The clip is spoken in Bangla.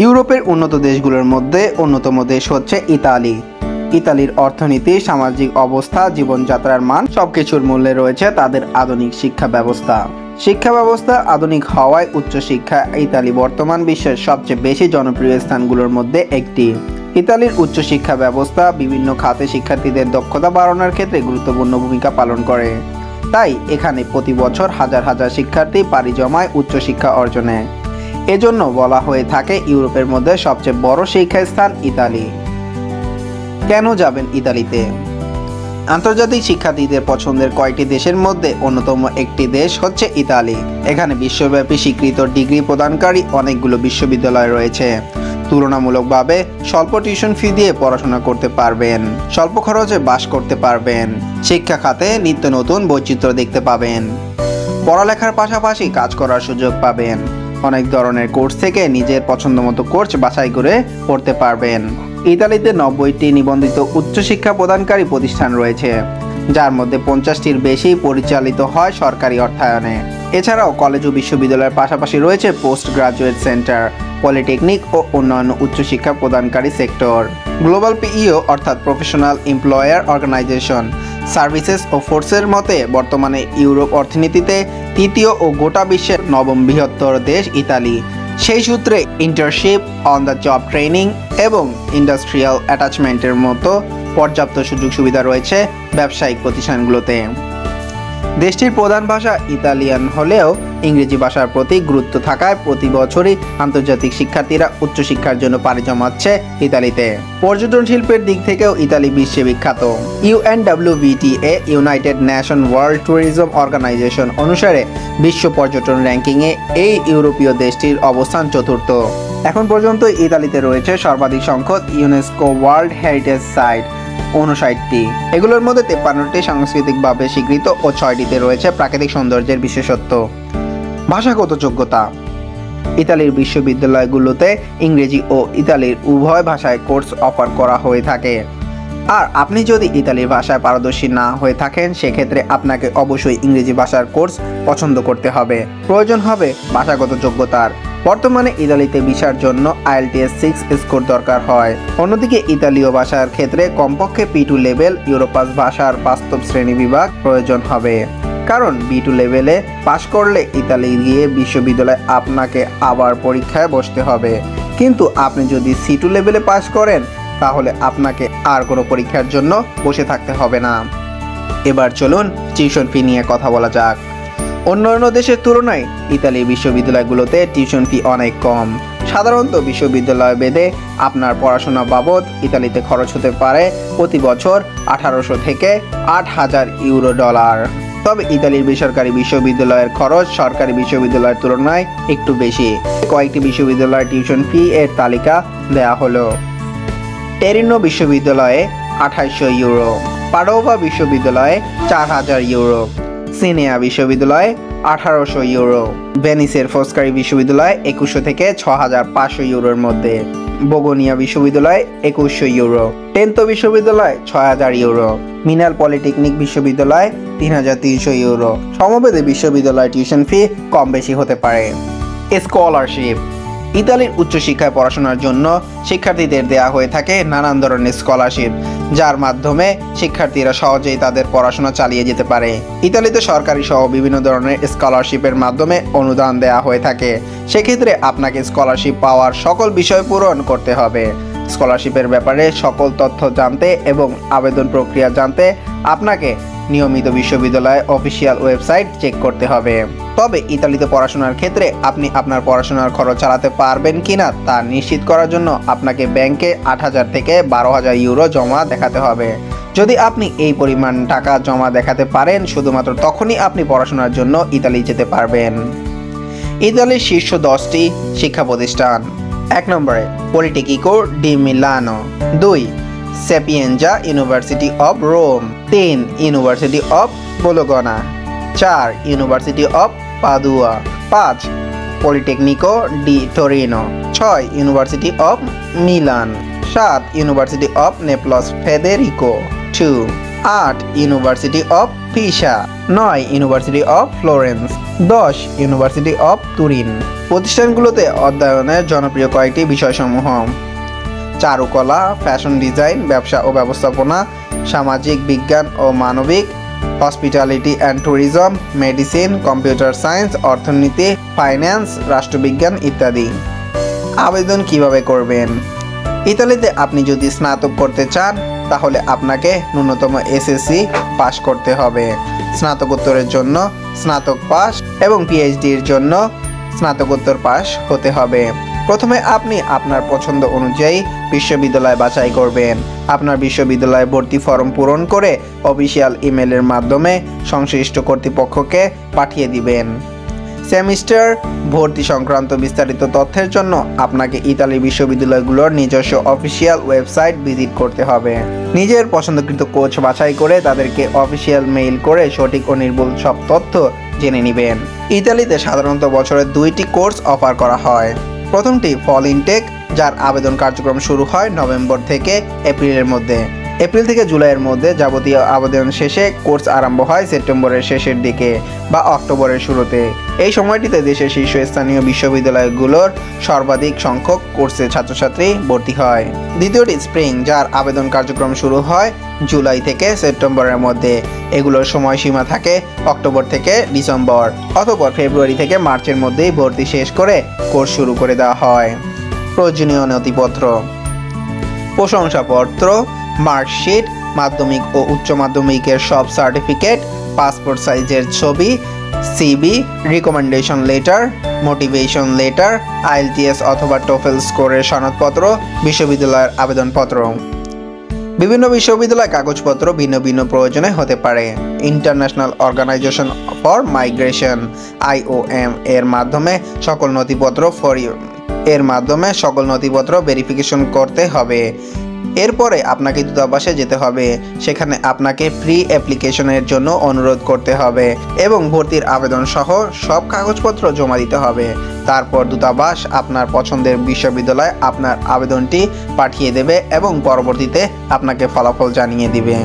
ইউরোপের উন্নত দেশগুলোর মধ্যে অন্যতম দেশ হচ্ছে ইতালি। ইতালির অর্থনীতি, সামাজিক অবস্থা, জীবনযাত্রার মান সবকিছুর মূল্যে রয়েছে তাদের আধুনিক শিক্ষা ব্যবস্থা। শিক্ষা ব্যবস্থা আধুনিক হওয়ায় উচ্চশিক্ষা ইতালি বর্তমান বিশ্বের সবচেয়ে বেশি জনপ্রিয় স্থানগুলোর মধ্যে একটি। ইতালির উচ্চশিক্ষা ব্যবস্থা বিভিন্ন খাতে শিক্ষার্থীদের দক্ষতা বাড়ানোর ক্ষেত্রে গুরুত্বপূর্ণ ভূমিকা পালন করে। তাই এখানে প্রতি বছর হাজার হাজার শিক্ষার্থী পাড়ি জমায় উচ্চশিক্ষা অর্জনে। এজন্য বলা হয়ে থাকে ইউরোপের মধ্যে সবচেয়ে বড় শিক্ষাস্থান ইতালি। কেন যাবেন ইতালিতে? আন্তর্জাতিক শিক্ষার্থীদের পছন্দের কয়েকটি দেশের মধ্যে অন্যতম একটি দেশ হচ্ছে ইতালি। এখানে বিশ্বব্যাপী স্বীকৃত ডিগ্রি প্রদানকারী অনেকগুলো বিশ্ববিদ্যালয় রয়েছে। তুলনামূলকভাবে স্বল্প টিউশন ফি দিয়ে পড়াশোনা করতে পারবেন, স্বল্প খরচে বাস করতে পারবেন, শিক্ষা খাতে নিত্য নতুন বৈচিত্র্য দেখতে পাবেন, পড়ালেখার পাশাপাশি কাজ করার সুযোগ পাবেন, অনেক ধরনের কোর্স থেকে নিজের পছন্দমতো কোর্স বাছাই করে পড়তে পারবেন। ইতালিতে 90টি নিবন্ধিত উচ্চশিক্ষা প্রদানকারী প্রতিষ্ঠান রয়েছে, যার মধ্যে 50টির বেশি পরিচালিত হয় সরকারি অর্থায়নে। এছাড়াও কলেজ ও বিশ্ববিদ্যালয়ের পাশাপাশি রয়েছে পোস্ট গ্রাজুয়েট সেন্টার, পলিটেকনিক ও অন্যান্য উচ্চশিক্ষা প্রদানকারী সেক্টর। গ্লোবাল পিইও অর্থাৎ প্রফেশনাল এমপ্লয়ার অর্গানাইজেশন সার্ভিসেস ও ফোর্সের মতে বর্তমানে ইউরোপ অর্থনীতিতে তৃতীয় ও গোটা বিশ্বের নবম বৃহত্তর দেশ ইতালি। সেই সূত্রে internship, on the job training এবং ইন্ডাস্ট্রিয়াল অ্যাটাচমেন্টের মতো পর্যাপ্ত সুযোগ সুবিধা রয়েছে ব্যবসায়িক প্রতিষ্ঠানগুলোতে। দেশটির প্রধান ভাষা ইতালিয়ান হলেও ইংরেজি ভাষার প্রতি গুরুত্ব থাকায় প্রতি বছরই আন্তর্জাতিক শিক্ষার্থীরা উচ্চশিক্ষার জন্য পাড়ি জমাচ্ছে ইতালিতে। পর্যটন শিল্পের দিক থেকেও ইতালি বিশ্বে বিখ্যাত। UNWTA united nation world tourism organisation অনুসারে বিশ্ব পর্যটন র্যাঙ্কিংয়ে এই ইউরোপীয় দেশটির অবস্থান চতুর্থ। এখন পর্যন্ত ইতালিতে রয়েছে সর্বাধিক সংখ্যক ইউনেস্কো ওয়ার্ল্ড হেরিটেজ সাইট 59টি। এগুলোর মধ্যে 53টি সাংস্কৃতিকভাবে স্বীকৃত ও 6টিতে রয়েছে প্রাকৃতিক সৌন্দর্যের বিশেষত্ব। ভাষাগত যোগ্যতা: ইতালির বিশ্ববিদ্যালয়গুলোতে ইংরেজি ও ইতালির উভয় ভাষায় কোর্স অফার করা হয়ে থাকে। আর আপনি যদি ইতালির ভাষায় পারদর্শী না হয়ে থাকেন, সেক্ষেত্রে আপনাকে অবশ্যই ইংরেজি ভাষার কোর্স পছন্দ করতে হবে। প্রয়োজন হবে ভাষাগত যোগ্যতার। বর্তমানে ইতালিতে ভিসার জন্য IELTS 6 স্কোর দরকার হয়। অন্যদিকে ইতালীয় ভাষার ক্ষেত্রে কমপক্ষে B2 লেভেল ইউরোপাস ভাষার বাস্তব শ্রেণী বিভাগ প্রয়োজন হবে। কারণ B2 লেভেলে পাশ করলে ইতালি গিয়ে বিশ্ববিদ্যালয়ে আপনাকে আবার পরীক্ষায় বসতে হবে। কিন্তু আপনি যদি C2 লেভেলে পাশ করেন, তাহলে আপনাকে আর কোনো পরীক্ষার জন্য বসে থাকতে হবে না। এবার চলুন টিউশন ফি নিয়ে কথা বলা যাক। অন্যান্য দেশের তুলনায় ইতালির বিশ্ববিদ্যালয়গুলোতে টিউশন ফি অনেক কম। সাধারণত বিশ্ববিদ্যালয় ভেদে আপনার পড়াশোনা বাবদ ইতালিতে খরচ হতে পারে প্রতি বছর 1800 থেকে 8000 ইউরো ডলার। তবে ইতালির বেসরকারি বিশ্ববিদ্যালয়ের খরচ সরকারি বিশ্ববিদ্যালয়ের তুলনায় একটু বেশি। কয়েকটি বিশ্ববিদ্যালয়ের টিউশন ফি এর তালিকা দেয়া হলো। টেরিনো বিশ্ববিদ্যালয়ে 2800 ইউরো, পাডোভা বিশ্ববিদ্যালয়ে 4000 ইউরো, সিনেয়া বিশ্ববিদ্যালয়ে 1800 ইউরো, ভেনিসের ফস্কারি বিশ্ববিদ্যালয়ে 2100 থেকে 6500 ইউরোর মধ্যে, বোগোনিয়া বিশ্ববিদ্যালয়ে 2100 ইউরো, টেন্তো বিশ্ববিদ্যালয়ে 6000 ইউরো, মিনাল পলিটেকনিক বিশ্ববিদ্যালয়ে 3300 ইউরো। সমভেদে বিশ্ববিদ্যালয় টিউশন ফি কম বেশি হতে পারে। স্কলারশিপ: ইতালির উচ্চশিক্ষায় পড়াশোনার জন্য শিক্ষার্থীদের দেয়া হয়ে থাকে নানান ধরনের স্কলারশিপ, যার মাধ্যমে শিক্ষার্থীরা সহজেই তাদের পড়াশোনা চালিয়ে যেতে পারে। ইতালিতে সরকারি সহ বিভিন্ন ধরনের স্কলারশিপের মাধ্যমে অনুদান দেয়া হয়ে থাকে। সেক্ষেত্রে আপনাকে স্কলারশিপ পাওয়ার সকল বিষয় পূরণ করতে হবে। স্কলারশিপের ব্যাপারে সকল তথ্য জানতে এবং আবেদন প্রক্রিয়া জানতে আপনাকে নিয়মিত বিশ্ববিদ্যালয়ের অফিসিয়াল ওয়েবসাইট চেক করতে হবে। তবে ইতালিতে পড়াশোনার ক্ষেত্রে আপনি আপনার পড়াশোনার খরচ চালাতে পারবেন কিনা তা নিশ্চিত করার জন্য আপনাকে ব্যাংকে 8000 থেকে 12000 ইউরো জমা দেখাতে হবে। যদি আপনি এই পরিমাণ টাকা জমা দেখাতে পারেন, শুধুমাত্র তখনই আপনি পড়াশোনার জন্য ইতালি যেতে পারবেন। ইতালির শীর্ষ 10টি শিক্ষা প্রতিষ্ঠান: 1 নম্বরে Politecnico di Milano, 2 Sapienza University of Rome, 3 University of Bologna, 4 University of Padua, 5 Politecnico di Torino, 6 University of Milan, 7 University of Naples Federico, 2 8 University of Pisa, 9 University of Florence, 10 University of Turin. প্রতিষ্ঠানগুলোতে অধ্যয়নের জনপ্রিয় কয়েকটি বিষয়সমূহ: চারুকলা, ফ্যাশন ডিজাইন, ব্যবসা ও ব্যবস্থাপনা, সামাজিক বিজ্ঞান ও মানবিক, hospitality and tourism, medicine, computer science, অর্থনীতি, ফাইন্যান্স, রাষ্ট্রবিজ্ঞান ইত্যাদি। আবেদন কিভাবে করবেন? ইতালিতে আপনি যদি স্নাতক করতে চান তাহলে আপনাকে ন্যূনতম এসএসসি পাস করতে হবে। স্নাতকোত্তরের জন্য স্নাতক পাস এবং পিএইচডির জন্য স্নাতকোত্তর পাস হতে হবে। প্রথমে আপনি আপনার পছন্দ অনুযায়ী বিশ্ববিদ্যালয় বাছাই করবেন। আপনার বিশ্ববিদ্যালয়ে ভর্তি ফর্ম পূরণ করে অফিসিয়াল ইমেলের মাধ্যমে সংশ্লিষ্ট কর্তৃপক্ষকে পাঠিয়ে দিবেন। সেমিস্টার ভর্তি সংক্রান্ত বিস্তারিত তথ্যের জন্য আপনাকে ইতালি বিশ্ববিদ্যালয়গুলোর নিজস্ব অফিসিয়াল ওয়েবসাইট ভিজিট করতে হবে। নিজের পছন্দকৃত কোচ বাছাই করে তাদেরকে অফিসিয়াল মেইল করে সঠিক ও নির্ভুল সব তথ্য জেনে নেবেন। ইতালিতে সাধারণত বছরে 2টি কোর্স অফার করা হয়। প্রথমটি ফল ইনটেক, যার আবেদন কার্যক্রম শুরু হয় নভেম্বর থেকে এপ্রিলের মধ্যে। এপ্রিল থেকে জুলাইয়ের মধ্যে যাবতীয় আবেদন শেষে কোর্স আরম্ভ হয় সেপ্টেম্বরের শেষের দিকে বা অক্টোবরের শুরুতে। এই সময়টিতে দেশের শীর্ষস্থানীয় বিশ্ববিদ্যালয়গুলোর সর্বাধিক সংখ্যক কোর্সে ছাত্রছাত্রী ভর্তি হয়। দ্বিতীয়টি স্প্রিং, যার আবেদন কার্যক্রম শুরু হয় জুলাই থেকে সেপ্টেম্বরের মধ্যে। এগুলোর সময়সীমা থাকে অক্টোবর থেকে ডিসেম্বর, অথবা ফেব্রুয়ারি থেকে মার্চের মধ্যেই ভর্তি শেষ করে কোর্স শুরু করে দেওয়া হয়। প্রয়োজনীয় নথিপত্র: প্রশংসাপত্র, মার্কশিট, মাধ্যমিক ও উচ্চ মাধ্যমিকের সব সার্টিফিকেট, পাসপোর্ট সাইজের ছবি, CV, recommendation letter, motivation letter, IELTS অথবা টোফেল স্কোরের সনদপত্র, বিশ্ববিদ্যালয়ের আবেদনপত্র। বিভিন্ন বিশ্ববিদ্যালয় কাগজপত্র ভিন্ন ভিন্ন প্রয়োজনে হতে পারে। International organisation for migration IOM এর মাধ্যমে সকল নথিপত্র ভেরিফিকেশন করতে হবে। এরপরে আপনাকে দূতাবাসে যেতে হবে। সেখানে আপনাকে প্রি অ্যাপ্লিকেশনের জন্য অনুরোধ করতে হবে এবং ভর্তির আবেদন সহ সব কাগজপত্র জমা দিতে হবে। তারপর দূতাবাস আপনার পছন্দের বিশ্ববিদ্যালয়ে আপনার আবেদনটি পাঠিয়ে দেবে এবং পরবর্তীতে আপনাকে ফলাফল জানিয়ে দিবে।